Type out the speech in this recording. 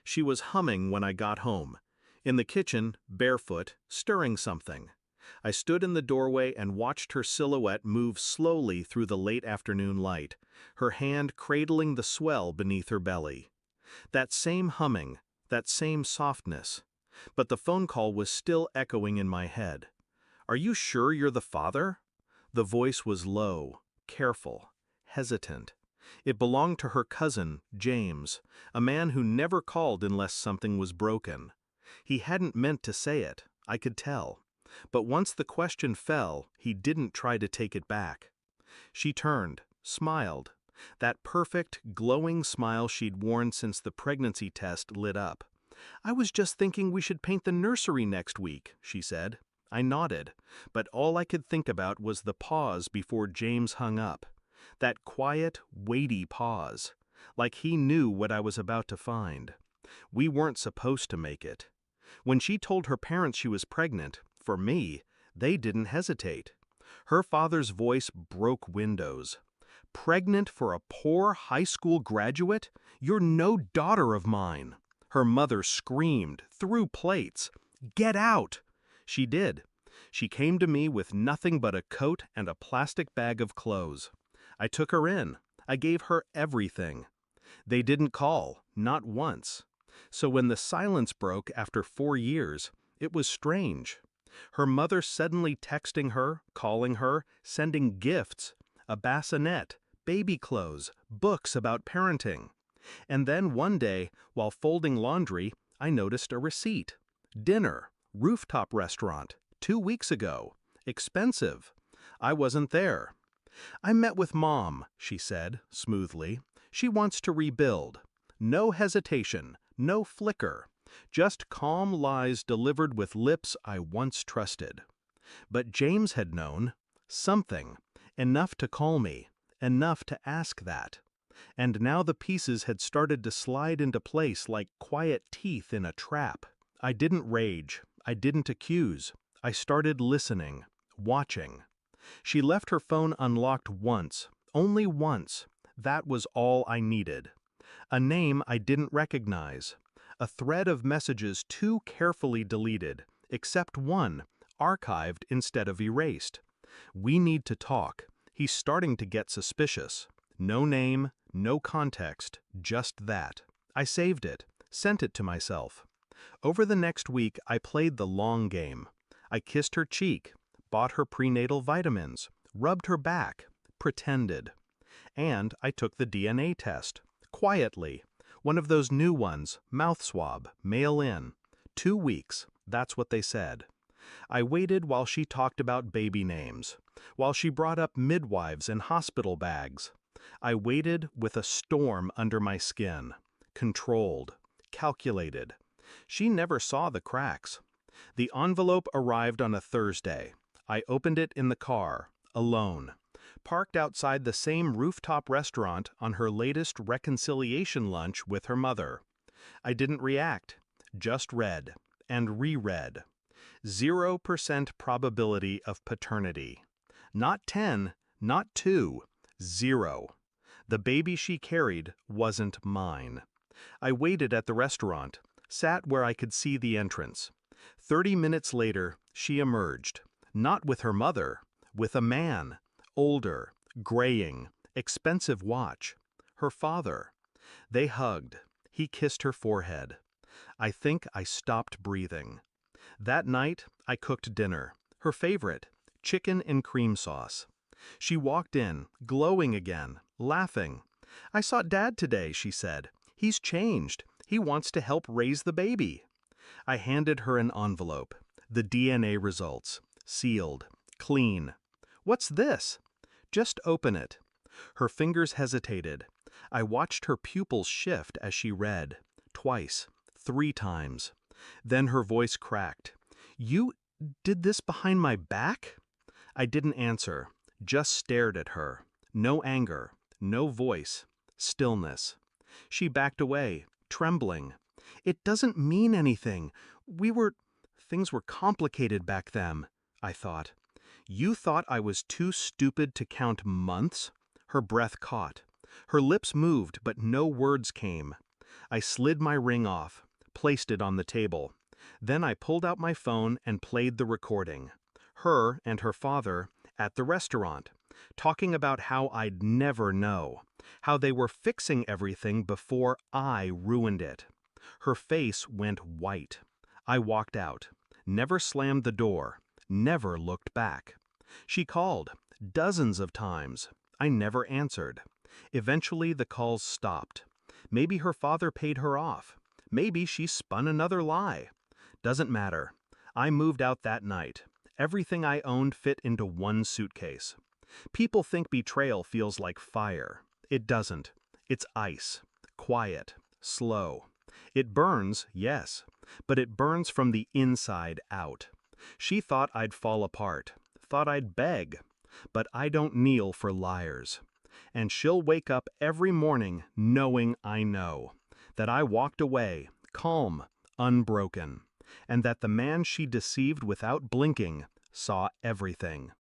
She was humming when I got home. In the kitchen, barefoot, stirring something. I stood in the doorway and watched her silhouette move slowly through the late afternoon light, her hand cradling the swell beneath her belly. That same humming, that same softness. But the phone call was still echoing in my head. "Are you sure you're the father?" The voice was low, careful, hesitant. It belonged to her cousin, James, a man who never called unless something was broken. He hadn't meant to say it, I could tell. But once the question fell, he didn't try to take it back. She turned, smiled. That perfect, glowing smile she'd worn since the pregnancy test lit up. "I was just thinking we should paint the nursery next week," she said. I nodded, but all I could think about was the pause before James hung up. That quiet, weighty pause. Like he knew what I was about to find. We weren't supposed to make it. When she told her parents she was pregnant, for me, they didn't hesitate. Her father's voice broke windows. "Pregnant for a poor high school graduate? You're no daughter of mine." Her mother screamed, threw plates. "Get out!" She did. She came to me with nothing but a coat and a plastic bag of clothes. I took her in. I gave her everything. They didn't call, not once. So when the silence broke after 4 years, it was strange. Her mother suddenly texting her, calling her, sending gifts, a bassinet, baby clothes, books about parenting. And then one day, while folding laundry, I noticed a receipt. Dinner, rooftop restaurant, 2 weeks ago. Expensive. I wasn't there. "I met with Mom," she said, smoothly. "She wants to rebuild. No hesitation, no flicker. Just calm lies delivered with lips I once trusted." But James had known. Something. Enough to call me. Enough to ask that. And now the pieces had started to slide into place like quiet teeth in a trap. I didn't rage. I didn't accuse. I started listening, watching. She left her phone unlocked once, only once. That was all I needed. A name I didn't recognize. A thread of messages too carefully deleted, except one, archived instead of erased. "We need to talk. He's starting to get suspicious." No name, no context, just that. I saved it, sent it to myself. Over the next week, I played the long game. I kissed her cheek, bought her prenatal vitamins, rubbed her back, pretended. And I took the DNA test, quietly. One of those new ones, mouth swab, mail in. 2 weeks, that's what they said. I waited while she talked about baby names, while she brought up midwives and hospital bags. I waited with a storm under my skin, controlled, calculated. She never saw the cracks. The envelope arrived on a Thursday. I opened it in the car, alone, parked outside the same rooftop restaurant on her latest reconciliation lunch with her mother. I didn't react, just read, and reread. 0% probability of paternity. Not 10, not 2, 0. The baby she carried wasn't mine. I waited at the restaurant, sat where I could see the entrance. 30 minutes later, she emerged, not with her mother, with a man, older, graying, expensive watch, her father. They hugged. He kissed her forehead. I think I stopped breathing. That night, I cooked dinner, her favorite, chicken and cream sauce. She walked in, glowing again, laughing. "I saw Dad today," she said. "He's changed. He wants to help raise the baby." I handed her an envelope. The DNA results. Sealed. Clean. "What's this?" "Just open it." Her fingers hesitated. I watched her pupils shift as she read. Twice. 3 times. Then her voice cracked. "You did this behind my back?" I didn't answer, just stared at her. No anger, no voice, stillness. She backed away, trembling. "It doesn't mean anything. Things were complicated back then," I thought. "You thought I was too stupid to count months?" Her breath caught. Her lips moved, but no words came. I slid my ring off, placed it on the table. Then I pulled out my phone and played the recording. Her and her father at the restaurant, talking about how I'd never know, how they were fixing everything before I ruined it. Her face went white. I walked out, never slammed the door, never looked back. She called, dozens of times. I never answered. Eventually the calls stopped. Maybe her father paid her off. Maybe she spun another lie. Doesn't matter. I moved out that night. Everything I owned fit into one suitcase. People think betrayal feels like fire. It doesn't. It's ice. Quiet. Slow. It burns, yes, but it burns from the inside out. She thought I'd fall apart, thought I'd beg, but I don't kneel for liars. And she'll wake up every morning knowing I know, that I walked away, calm, unbroken, and that the man she deceived without blinking saw everything.